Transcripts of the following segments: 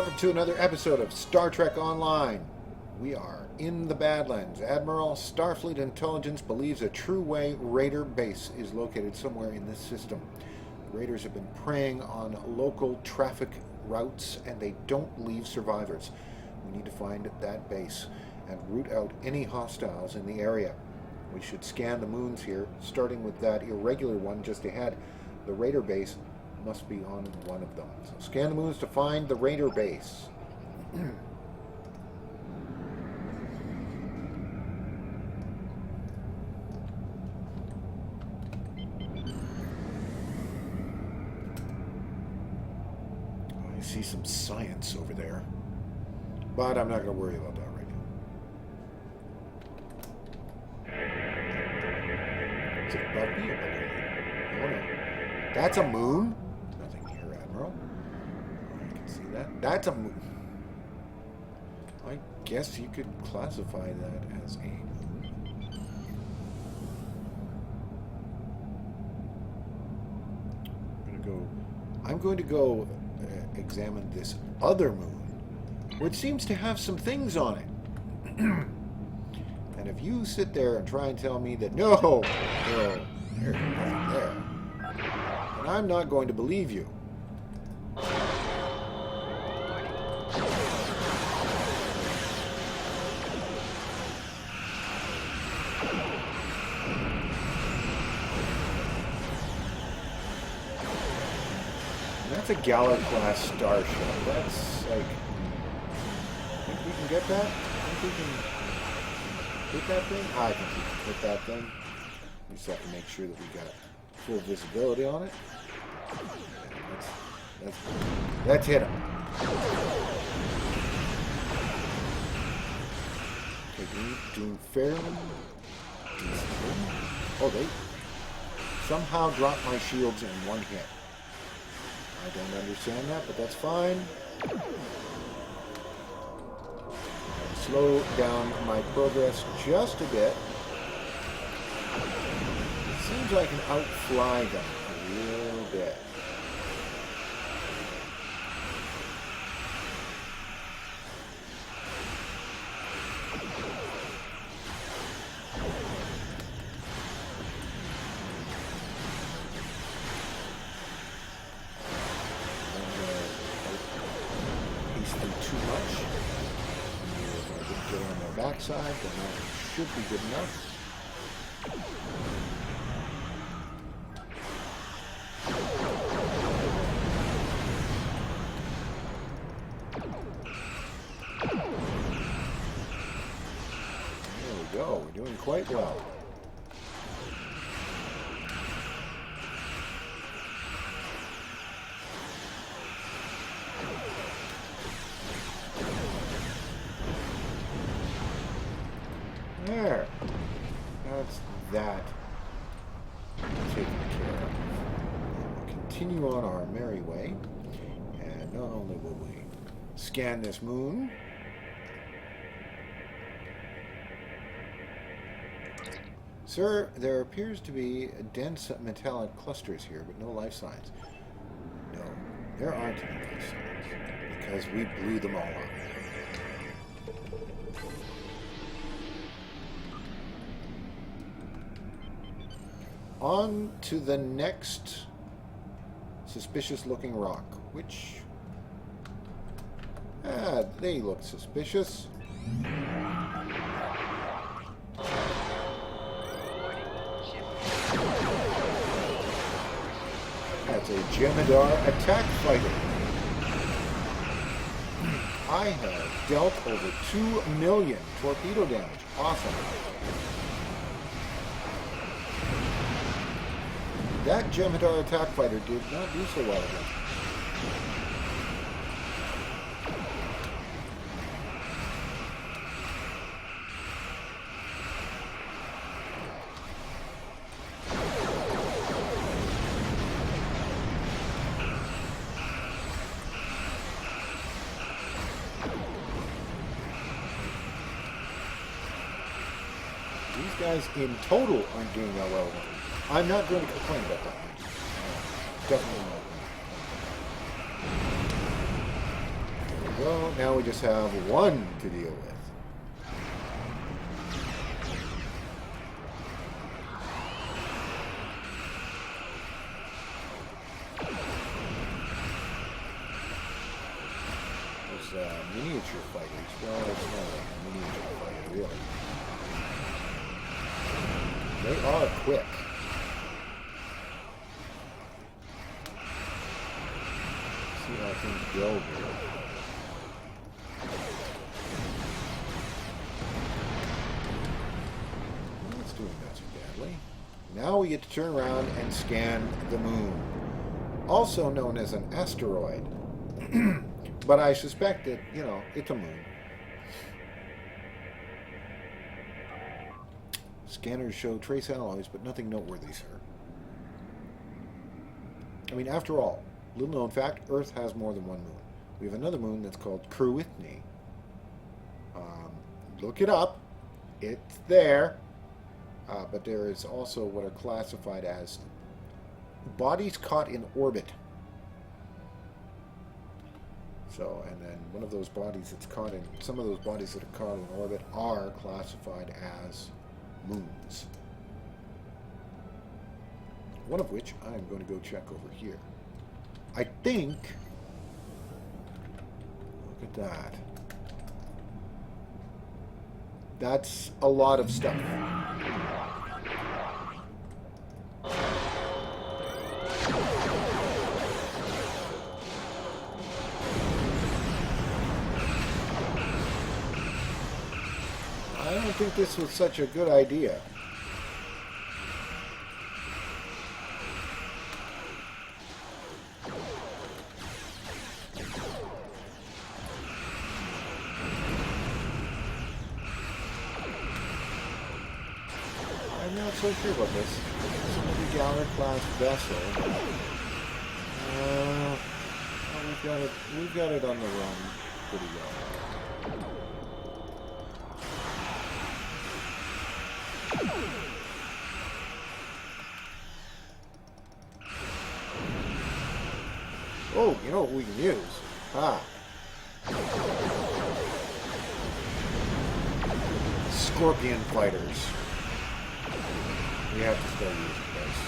welcome to another episode of Star Trek Online. We are in the Badlands. Admiral Starfleet Intelligence believes a true-way raider base is located somewhere in this system. The raiders have been preying on local traffic routes and they don't leave survivors. We need to find that base and root out any hostiles in the area. We should scan the moons here, starting with that irregular one just ahead. The raider base must be on one of them. So scan the moons to find the raider base. I see some science over there, but I'm not going to worry about that right now. Is it above me or below me? Oh no. That's a moon? Admiral. I can see that. That's a moon. I guess you could classify that as a moon. I'm going to go examine this other moon, which seems to have some things on it. And if you sit there and try and tell me that no, there's nothing there, then I'm not going to believe you. That's a Gala-class starship. That's like... Think we can get that? Think we can hit that thing? I think we can hit that thing. We just have to make sure that we got full visibility on it. Let's hit him. Okay, doing fairly decently. Oh, they somehow dropped my shields in one hit. I don't understand that, but that's fine. Slow down my progress just a bit. It seems like I can outfly them a little bit. Backside, then that should be good enough. There we go, we're doing quite well. There. That's that taken care of. We'll continue on our merry way. And not only will we scan this moon, sir, there appears to be dense metallic clusters here, but no life signs. No, there aren't any life signs, because we blew them all up. On to the next suspicious-looking rock, which... they look suspicious. That's a Jemadar attack fighter. I have dealt over 2 million torpedo damage. Awesome. That Jemadar attack fighter did not do so well again. These guys in total aren't doing that well. I'm not going to complain about that. Definitely not. we go. Now we just have one to deal with. Miniature fighters. Well, it's not a miniature fighter, really. They are quick. See how things go here. Well, it's doing not so badly. Now we get to turn around and scan the moon, also known as an asteroid. But I suspect that, you know, it's a moon. Scanners show trace alloys, but nothing noteworthy, sir. I mean, after all, little known fact, Earth has more than one moon. We have another moon that's called Cruithne. Look it up. It's there. But there is also what are classified as bodies caught in orbit. So, and then one of those bodies that's caught in, some of those bodies that are caught in orbit are classified as moons. One of which I'm going to go check over here. I think, look at that. That's a lot of stuff. I don't think this was such a good idea. I'm not so sure about this. It's a Gallagher-class vessel. Well, we've got it on the run pretty well. Oh, you know what we can use? Scorpion fighters. We have to start using this.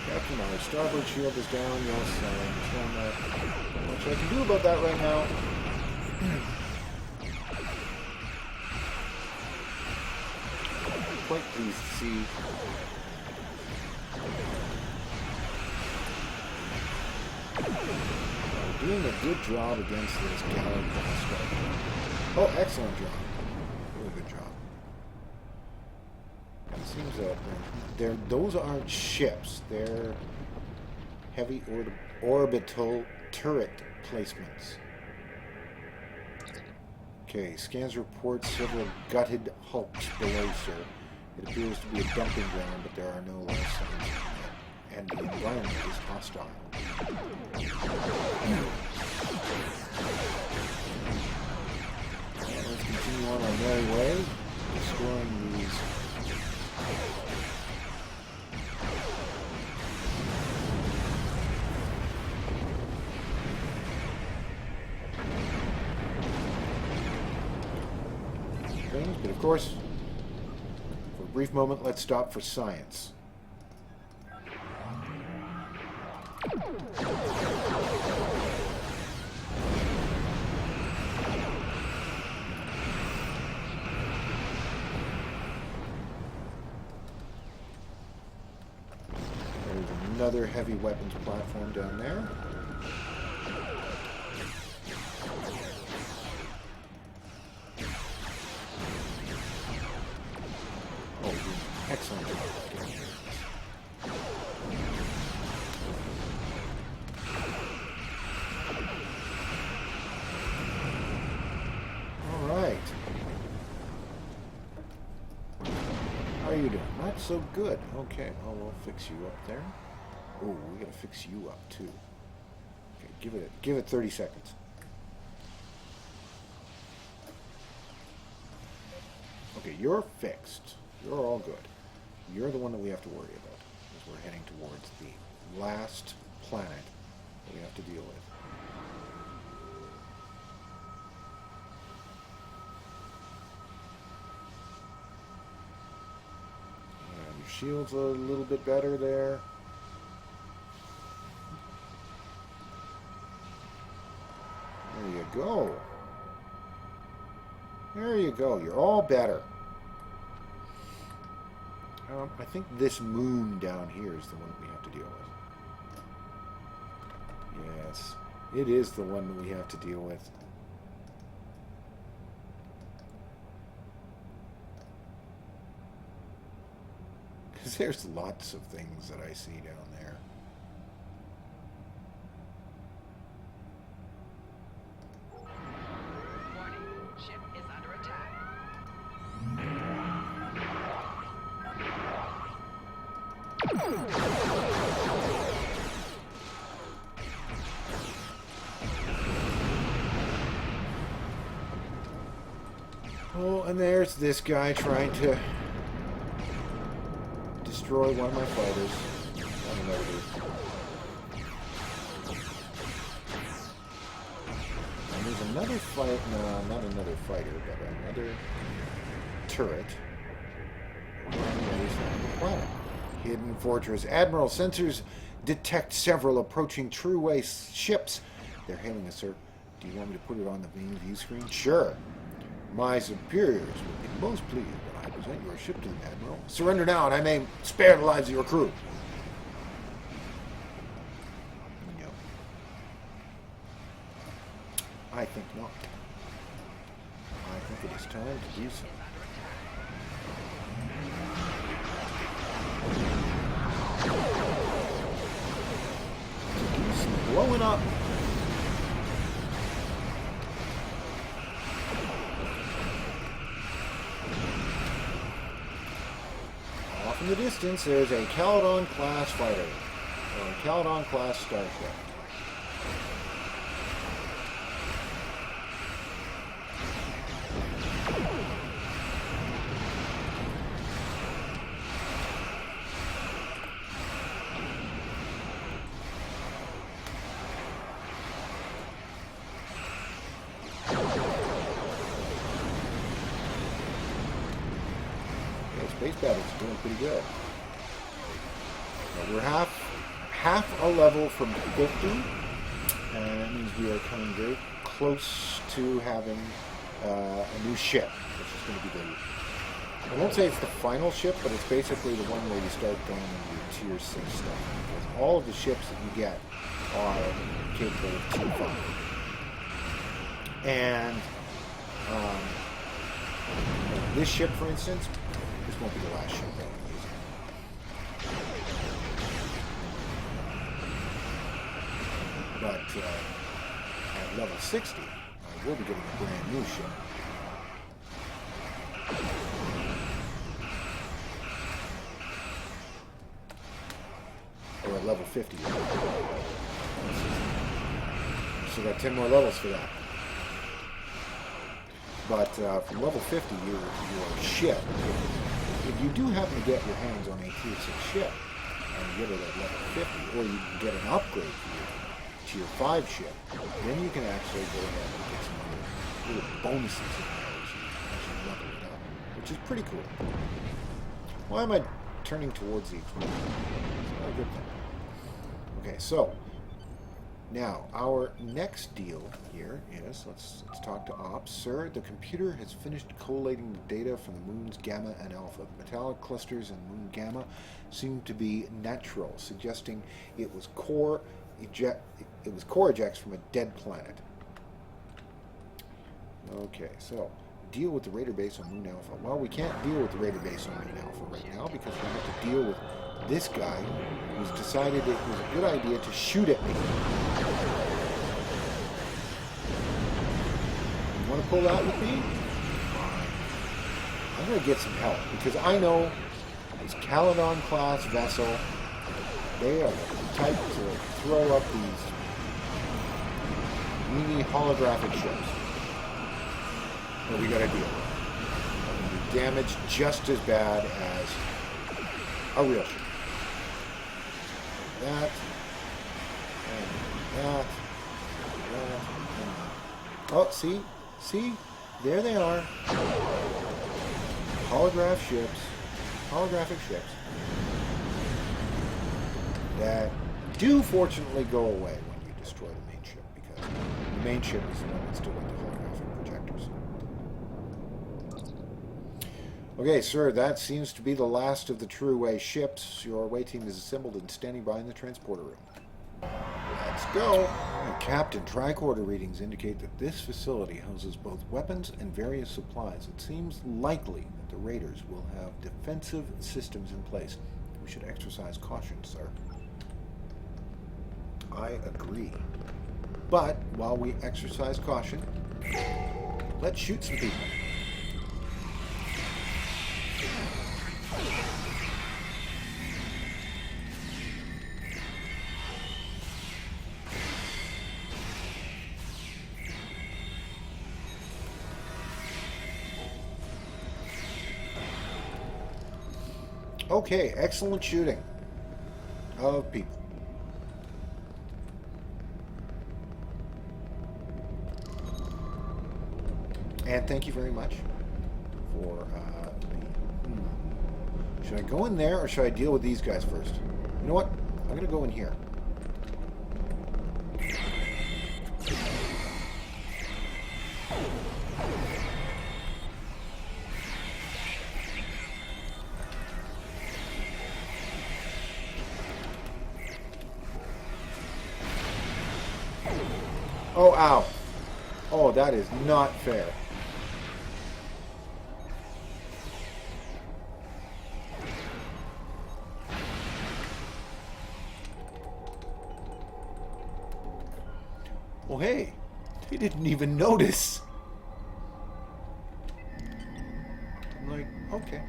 Captain, our starboard shield is down. Yes, I understand that. Not much I can do about that right now. Quite pleased to see. We're doing a good job against this Gallagher-class stuff. Oh, excellent job. Really good job. It seems that those aren't ships. They're heavy orbital turret placements. Okay, scans report several gutted hulks below, sir. It appears to be a dumping ground, but there are no life signs, and the environment is hostile. Let's continue on our merry way, destroying these. Things, but of course, for a brief moment, let's stop for science. There's another heavy weapons platform down there. Excellent job. All right. How are you doing? Not so good. Okay, well, we'll fix you up there. Oh, we gotta fix you up too. Okay, give it 30 seconds. Okay, you're fixed. You're all good. You're the one that we have to worry about, as we're heading towards the last planet that we have to deal with. And your shield's a little bit better there. There you go. There you go. You're all better. I think this moon down here is the one that we have to deal with. Yes, it is the one that we have to deal with. Because there's lots of things that I see down there. Oh, and there's this guy trying to destroy one of my fighters. I don't know what it is. And there's another fight. No, not another fighter, but another turret. On the other side of the planet. Hidden fortress. Admiral, sensors detect several approaching True-Way ships. They're hailing us, sir. Do you want me to put it on the main view screen? Sure. My superiors would be most pleased when I present your ship to them, Admiral. Surrender now, and I may spare the lives of your crew. No. I think not. I think it is time to do so. Do some blowing up. Off in the distance, there's a Caledon-class fighter, or a Caledon-class starship. Space battle's doing pretty good. We're half a level from 50, and that means we are coming very close to having a new ship, which is going to be the... I won't say it's the final ship, but it's basically the one where you start going into your Tier 6 stuff. Because all of the ships that you get are capable of Tier 5. And this ship, for instance, this won't be the last ship that I'm using. But at level 60, I will be getting a brand new ship. Or at level 50. So got 10 more levels for that. But from level 50, your ship, if you do happen to get your hands on a Tier 6 ship, and you get it at level 50, or you can get an upgrade for your Tier 5 ship, then you can actually go ahead and get some other little bonuses in there as you level it up, which is pretty cool. Why am I turning towards the explosion? It's not a good thing. Okay, so now our next deal here is let's talk to Ops. Sir, the computer has finished collating the data from the moons Gamma and Alpha. Metallic clusters in moon Gamma seem to be natural, suggesting it was core ejects from a dead planet. Okay, so deal with the raider base on Moon Alpha. Well, we can't deal with the raider base on Moon Alpha right now because we have to deal with this guy who's decided it was a good idea to shoot at me. You want to pull out with me? I'm going to get some help because I know this Caledon-class vessel, they are the type to throw up these mini holographic ships that we got to deal with. And the damage just as bad as A real ship. That. And that. That. And that. Oh, see? See? There they are. Holographic ships that do fortunately go away when you destroy the main ship, because the main ship is the one that's still with the holographic projectors. Okay, sir, that seems to be the last of the True Away ships. Your away team is assembled and standing by in the transporter room. Let's go. Captain, tricorder readings indicate that this facility houses both weapons and various supplies. It seems likely that the raiders will have defensive systems in place. We should exercise caution, sir. I agree. But while we exercise caution, let's shoot some people. Okay, excellent shooting of people. And thank you very much for the... Should I go in there or should I deal with these guys first? You know what? I'm going to go in here. Oh, ow. Oh, that is not fair. Oh, hey. They didn't even notice. I'm like, okay.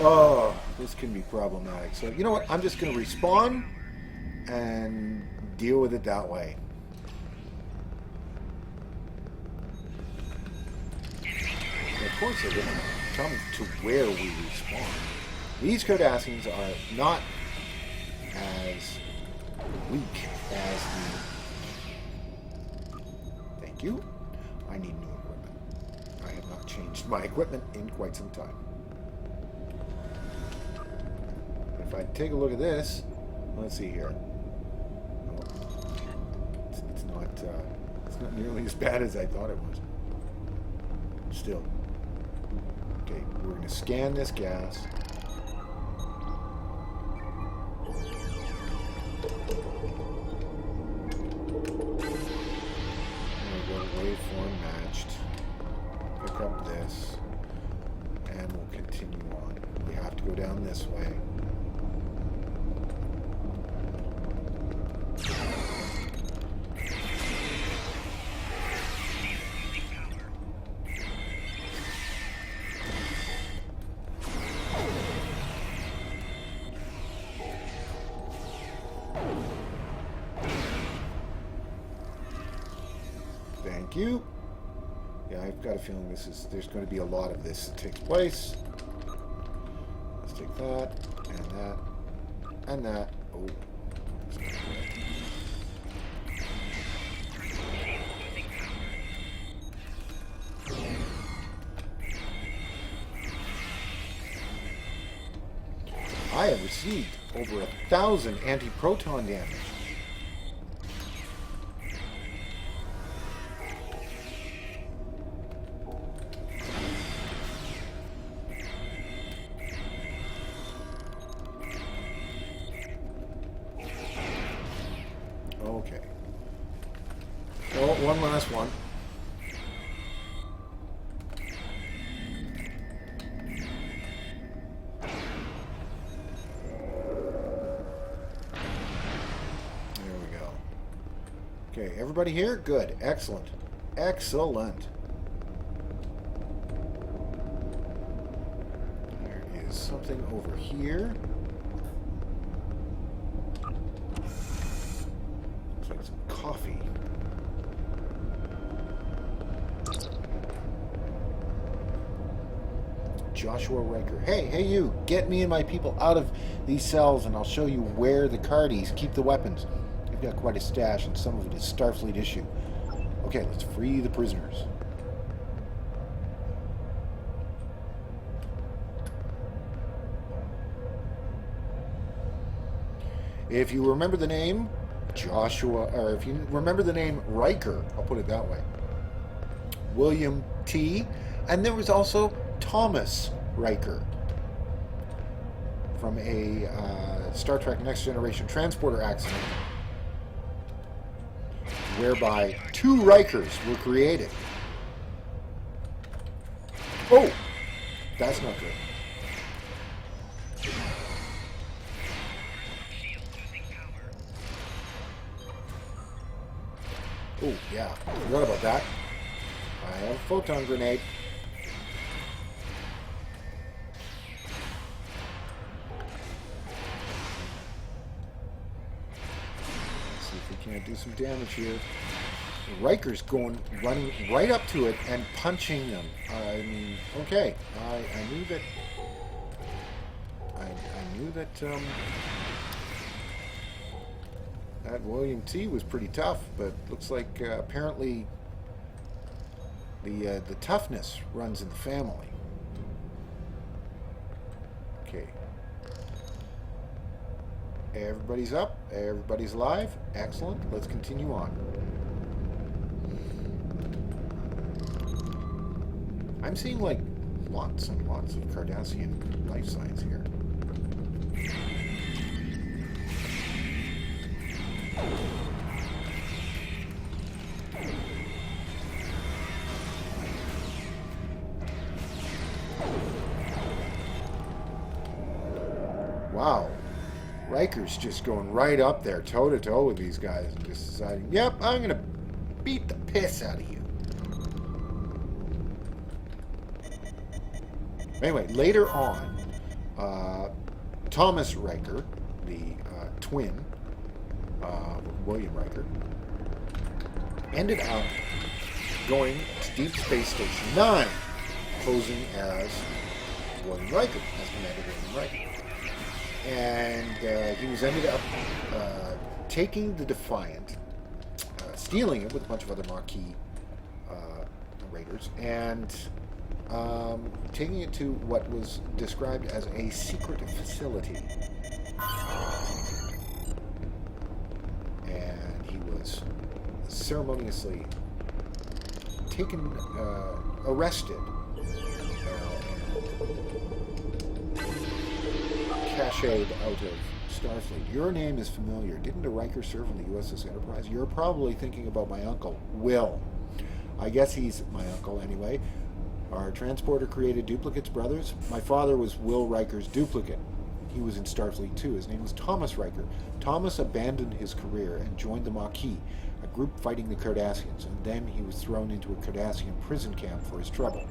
Oh, this can be problematic. So, you know what? I'm just going to respawn and deal with it that way. And of course, they're going to come to where we respawn. These Cardassians are not as weak as the... Thank you. I need new equipment. I have not changed my equipment in quite some time. If I take a look at this, let's see here. Oh, it's not nearly as bad as I thought it was. Still. Okay, we're going to scan this gas. Waveform matched. Pick up this. And we'll continue on. We have to go down this way. Thank you. Yeah, I've got a feeling there's going to be a lot of this that takes place. Let's take that, and that, and that. Oh. I have received over 1,000 anti-proton damage. Okay. Well, one last one. There we go. Okay, everybody here? Good. Excellent. Excellent. There is something over here. like some coffee. Joshua Riker. Hey you! Get me and my people out of these cells and I'll show you where the Cardis keep the weapons. They've got quite a stash and some of it is Starfleet issue. Okay, let's free the prisoners. If you remember the name Joshua, or if you remember the name Riker, I'll put it that way. William T. And there was also Thomas Riker from a Star Trek Next Generation transporter accident whereby 2 Rikers were created. Oh! That's not good. Oh, yeah. Forgot about that. I have a photon grenade. Let's see if we can't do some damage here. Riker's running right up to it and punching them. I mean, okay. I knew that. I knew that. That William T. was pretty tough, but looks like apparently the toughness runs in the family. Okay. Everybody's up. Everybody's alive. Excellent. Let's continue on. I'm seeing like lots and lots of Cardassian life signs here. Wow. Riker's just going right up there, toe-to-toe with these guys and just deciding, yep, I'm going to beat the piss out of you. Anyway, later on, Thomas Riker, the twin, William Riker, ended up going to Deep Space Station 9, posing as William Riker, as Commander William Riker. And he was ended up taking the Defiant, stealing it with a bunch of other Maquis raiders, and taking it to what was described as a secret facility. And he was ceremoniously taken, arrested, cached out of Starfleet. Your name is familiar. Didn't a Riker serve on the USS Enterprise? You're probably thinking about my uncle, Will. I guess he's my uncle anyway. Our transporter created duplicates, brothers. My father was Will Riker's duplicate. He was in Starfleet too. His name was Thomas Riker. Thomas abandoned his career and joined the Maquis, a group fighting the Cardassians, and then he was thrown into a Cardassian prison camp for his trouble.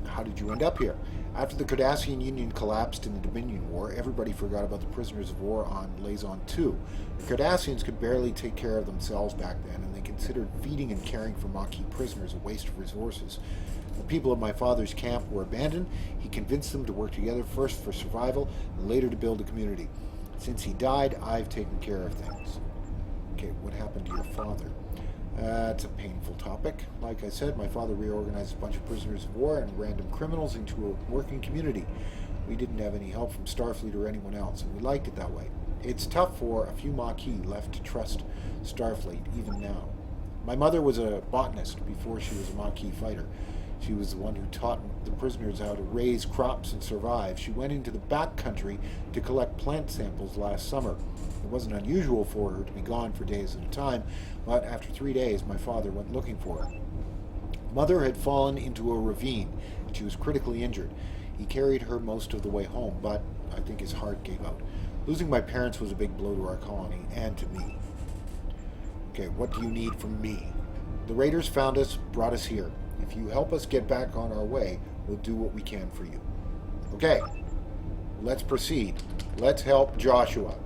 How did you end up here? After the Cardassian Union collapsed in the Dominion War, everybody forgot about the prisoners of war on Liaison 2. The Cardassians could barely take care of themselves back then, and they considered feeding and caring for Maquis prisoners a waste of resources. The people of my father's camp were abandoned. He convinced them to work together, first for survival, and later to build a community. Since he died, I've taken care of things. Okay, what happened to your father? It's a painful topic. Like I said, my father reorganized a bunch of prisoners of war and random criminals into a working community. We didn't have any help from Starfleet or anyone else, and we liked it that way. It's tough for a few Maquis left to trust Starfleet, even now. My mother was a botanist before she was a Maquis fighter. She was the one who taught the prisoners how to raise crops and survive. She went into the backcountry to collect plant samples last summer. It wasn't unusual for her to be gone for days at a time, but after 3 days, my father went looking for her. Mother had fallen into a ravine, and she was critically injured. He carried her most of the way home, but I think his heart gave out. Losing my parents was a big blow to our colony, and to me. Okay, what do you need from me? The raiders found us, brought us here. If you help us get back on our way, we'll do what we can for you. Okay, let's proceed. Let's help Joshua.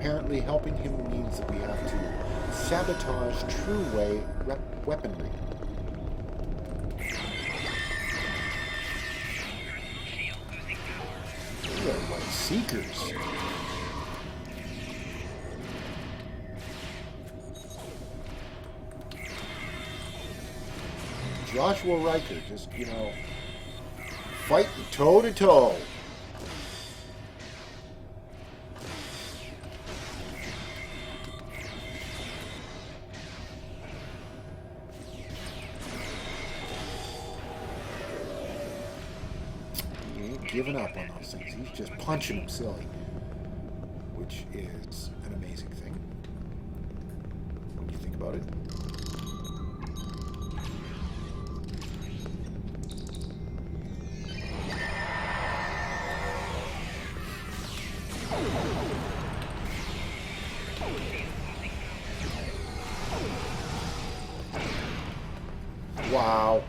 Apparently helping him means that we have to sabotage true way weaponry. They are like seekers. Joshua Riker, just, you know, fighting toe to toe. He ain't giving up on those things. He's just punching them silly, which is an amazing thing when you think about it. Wow.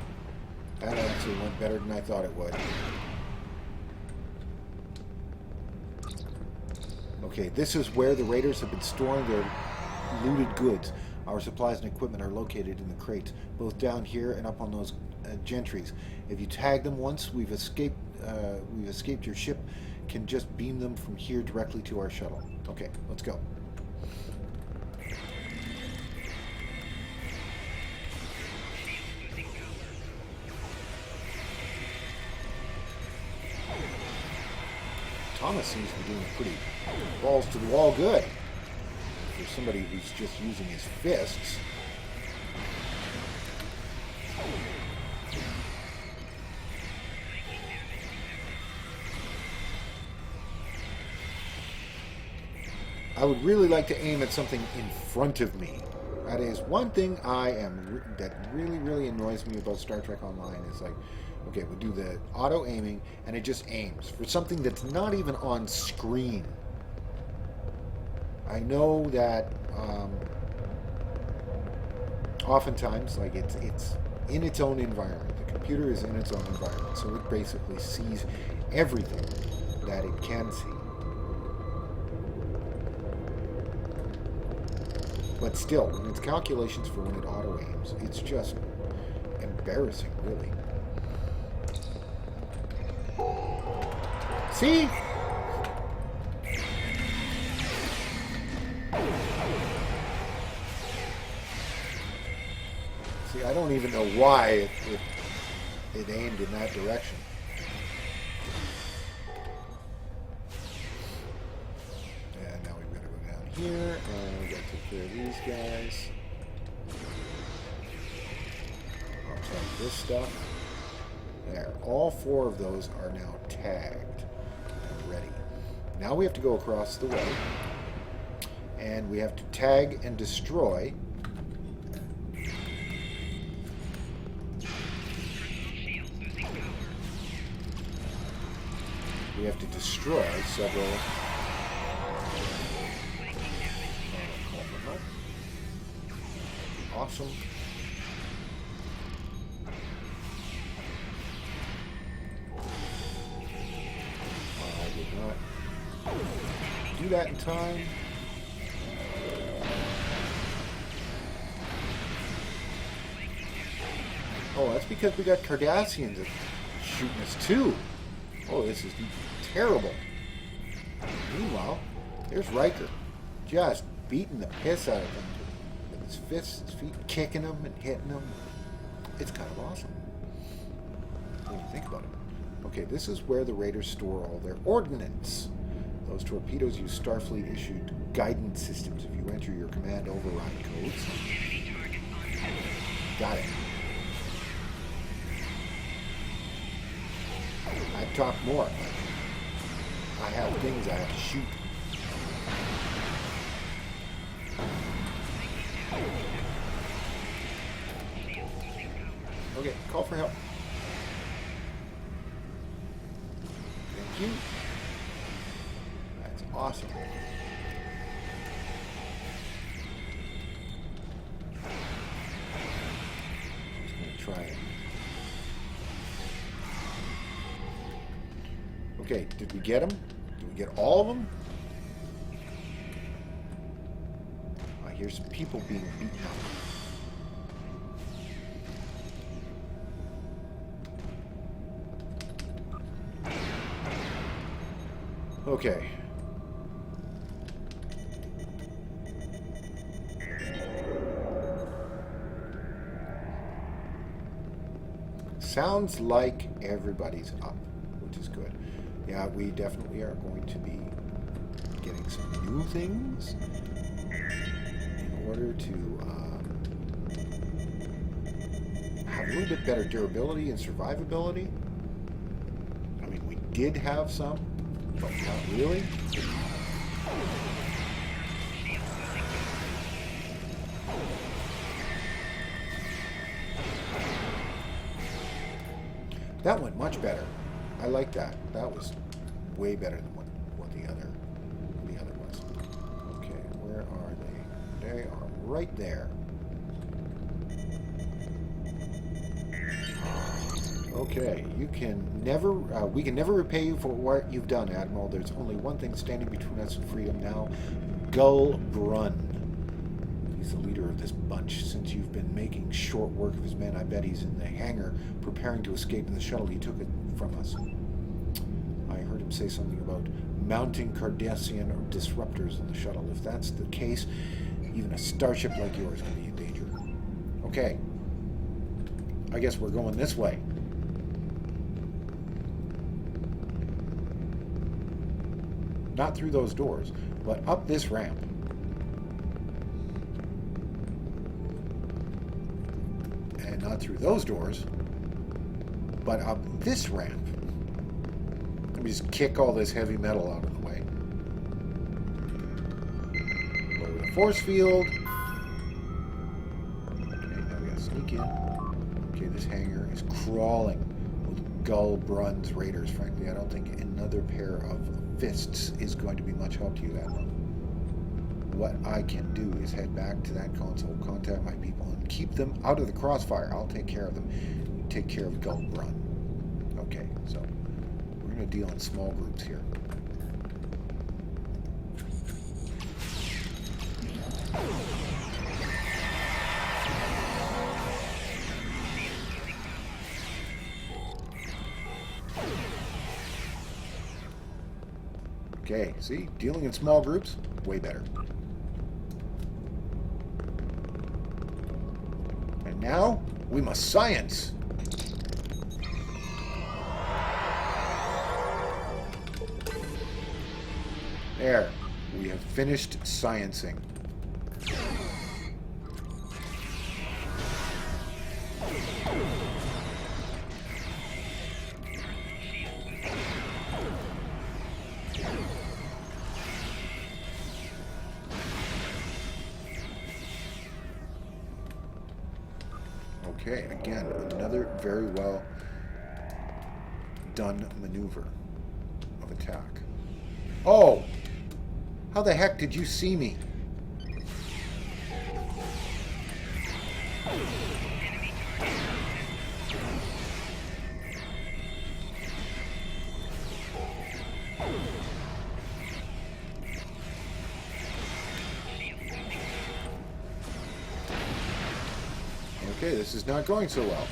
That actually went better than I thought it would. Okay, this is where the raiders have been storing their looted goods. Our supplies and equipment are located in the crates, both down here and up on those gentries. If you tag them once we've escaped your ship, can just beam them from here directly to our shuttle. Okay, let's go. Thomas seems to be doing a pretty balls to the wall good for somebody who's just using his fists. I would really like to aim at something in front of me. That is one thing that really annoys me about Star Trek Online is like, okay, we do the auto aiming and it just aims for something that's not even on screen. I know that oftentimes, like it's in its own environment. The computer is in its own environment, so it basically sees everything that it can see. But still, when it's calculations for when it auto-aims, it's just embarrassing, really. See? See, I don't even know why it aimed in that direction. And now we've got to go down here, and we've got to take care of these guys. I'll take this stuff. There. All 4 of those are now tagged and ready. Now we have to go across the way, and we have to tag and destroy. We have to destroy several. Awesome. I did not do that in time. Oh, that's because we got Cardassians shooting us too. Oh, this is terrible. Meanwhile, there's Riker, just beating the piss out of them with his fists, his feet, kicking them and hitting them. It's kind of awesome when you think about it. Okay, this is where the raiders store all their ordnance. Those torpedoes use Starfleet-issued guidance systems. If you enter your command override codes, got it. I'd talk more. I have things I have to shoot. Okay, call for help. Thank you. That's awesome. I'm just going to try it. Okay, did we get them? Did we get all of them? here's some people being beaten up. Okay. Sounds like everybody's up, which is good. Yeah, we definitely are going to be getting some new things in order to have a little bit better durability and survivability. I mean, we did have some, but not really. That went much better. I like that. That was way better than what the other was. Okay, where are they? They are right there. Okay, you can never. We can never repay you for what you've done, Admiral. There's only one thing standing between us and freedom now: Gull Brun. He's the leader of this bunch. Since you've been making short work of his men, I bet he's in the hangar preparing to escape in the shuttle he took it from us. I heard him say something about mounting Cardassian disruptors in the shuttle. If that's the case, even a starship like yours can be in danger. Okay. I guess we're going this way. Not through those doors, but up this ramp. And not through those doors, but up this ramp. Let me just kick all this heavy metal out of the way. Lower the force field. Okay, now we gotta sneak in. Okay, this hangar is crawling with Gull Brun's raiders. Frankly, I don't think another pair of fists is going to be much help to you, Admiral. What I can do is head back to that console, contact my people, and keep them out of the crossfire. I'll take care of them. Take care of Gull Brun. Okay, so we're going to deal in small groups here. Okay, see? Dealing in small groups, way better. And now, we must science. There. We have finished sciencing. Okay, again, another very well done maneuver of attack. Oh! How the heck did you see me? Okay, this is not going so well.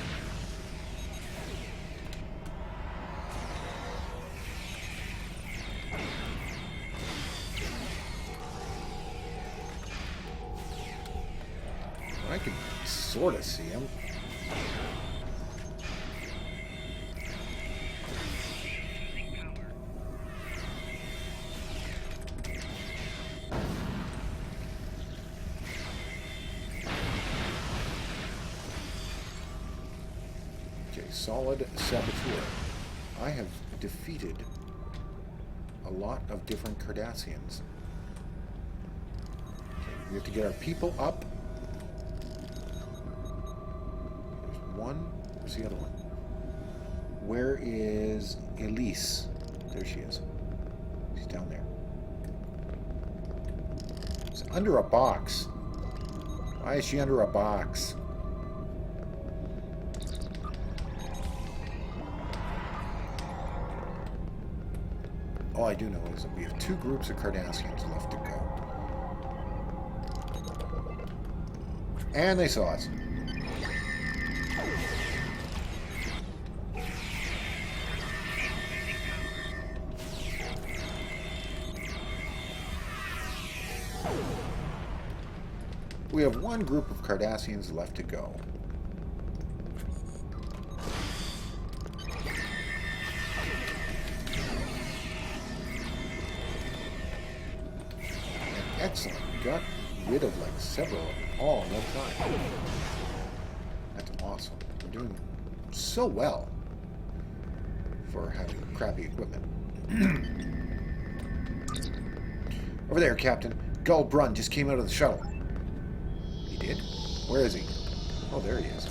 I can sort of see him. Solid saboteur. I have defeated a lot of different Cardassians. Okay, we have to get our people up. There's one. Where's the other one? Where is Elise? There she is. She's down there. She's under a box. Why is she under a box? All I do know is that we have two groups of Cardassians left to go. And they saw us. We have one group of Cardassians left to go. Excellent. Got rid of like several all in one time. That's awesome. We're doing so well for having crappy equipment. Over there, Captain. Gull Brun just came out of the shuttle. He did? Where is he? Oh, there he is.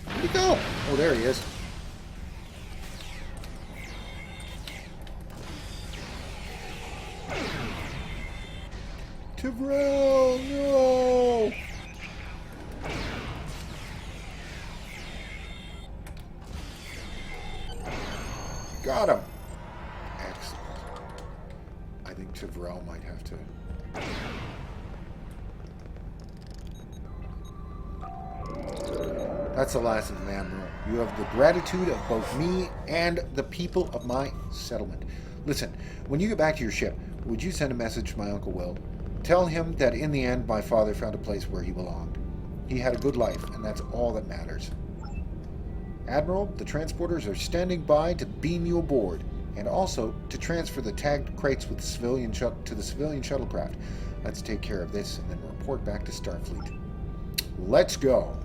Where'd he go? Oh, there he is. Tyrell, no! Got him. Excellent. I think Tyrell might have to... That's the last of them, Admiral. You have the gratitude of both me and the people of my settlement. Listen, when you get back to your ship, would you send a message to my Uncle Will? Tell him that in the end, my father found a place where he belonged. He had a good life, and that's all that matters. Admiral, the transporters are standing by to beam you aboard, and also to transfer the tagged crates with the civilian to the civilian shuttlecraft. Let's take care of this and then report back to Starfleet. Let's go.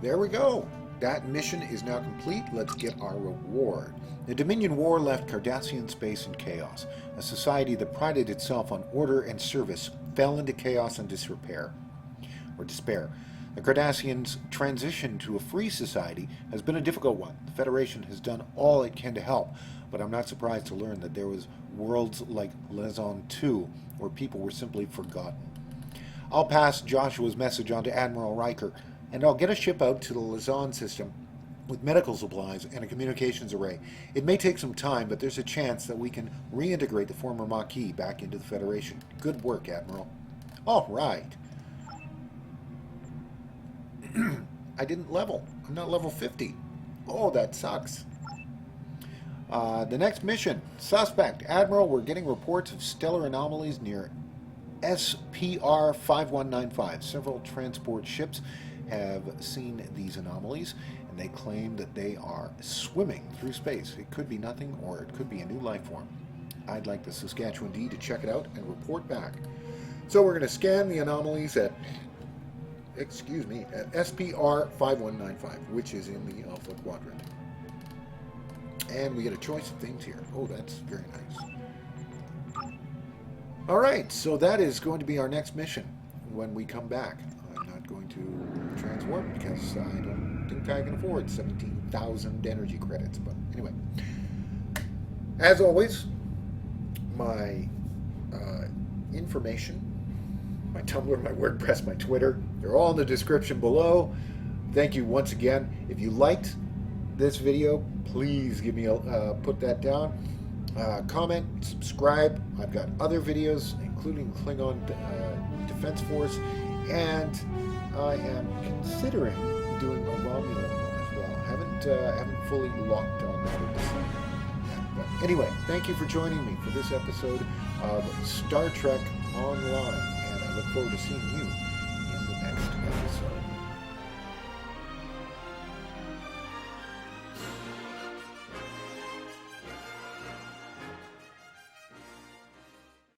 There we go. That mission is now complete. Let's get our reward. The Dominion War left Cardassian space in chaos. A society that prided itself on order and service fell into chaos and despair. The Cardassians' transition to a free society has been a difficult one. The Federation has done all it can to help, but I'm not surprised to learn that there was worlds like Lezon 2, where people were simply forgotten. I'll pass Joshua's message on to Admiral Riker, and I'll get a ship out to the Lezon system with medical supplies and a communications array. It may take some time, but there's a chance that we can reintegrate the former Maquis back into the Federation. Good work, Admiral. All right. I didn't level. I'm not level 50. Oh, that sucks. The next mission. Suspect. Admiral, we're getting reports of stellar anomalies near SPR 5195. Several transport ships have seen these anomalies, and they claim that they are swimming through space. It could be nothing, or it could be a new life form. I'd like the Saskatchewan D to check it out and report back. So we're going to scan the anomalies at SPR 5195, which is in the Alpha Quadrant. And we get a choice of things here. Oh, that's very nice. All right, so that is going to be our next mission when we come back. I'm not going to transwarp because I don't think I can afford 17,000 energy credits. But anyway, as always, my information, my Tumblr, my WordPress, my Twitter, they're all in the description below. Thank you once again. If you liked this video, please give me a put that down. Comment, subscribe. I've got other videos, including Klingon Defense Force, and I am considering doing a Romulan one as well. Haven't fully locked on that or decided yet. But anyway, thank you for joining me for this episode of Star Trek Online, and I look forward to seeing you in the next episode.